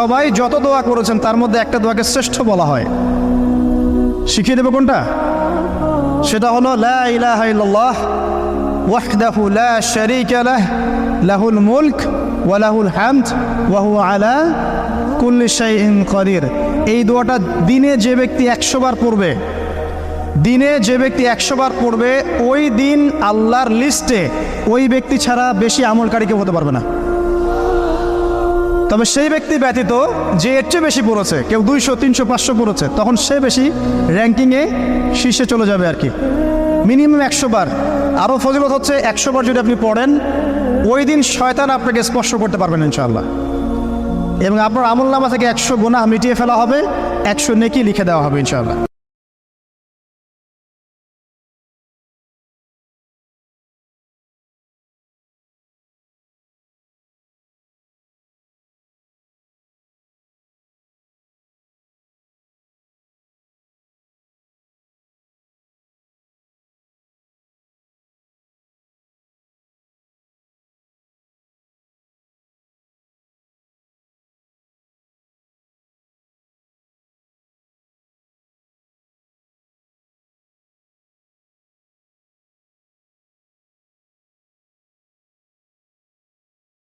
সবাই যত দোয়া করেছেন তার মধ্যে একটা দোয়াকে শ্রেষ্ঠ বলা হয়। শিখিয়ে দেবো কোনটা? সেটা হলো লা ইলাহা ইল্লাল্লাহ ওয়াহদাহু লা শারীকা লাহ লাহুল মুলক ওয়া লাহুল হামদ ওয়া হুয়া আলা কুল্লি শাইইন কাদির। এই দোয়াটা দিনে যে ব্যক্তি 100 বার পড়বে, দিনে যে ব্যক্তি 100 বার পড়বে, ওই দিন আল্লাহর লিস্টে ওই ব্যক্তি ছাড়া বেশি আমলকারী কেউ হতে পারবে না। তবে সেই ব্যক্তি ব্যতীত যে এর চেয়ে বেশি পড়েছে, কেউ 200 300 500 পড়েছে, তখন সে বেশি র্যাঙ্কিংয়ে শীর্ষে চলে যাবে আর কি। মিনিমাম 100 বার। আরও ফজিলত হচ্ছে 100 বার যদি আপনি পড়েন, ওই দিন শয়তান আপনাকে স্পর্শ করতে পারবেন ইনশাআল্লাহ, এবং আপনার আমলনামা থেকে 100 গুনাহ মিটিয়ে ফেলা হবে, 100 নেকি লিখে দেওয়া হবে ইনশাআল্লাহ।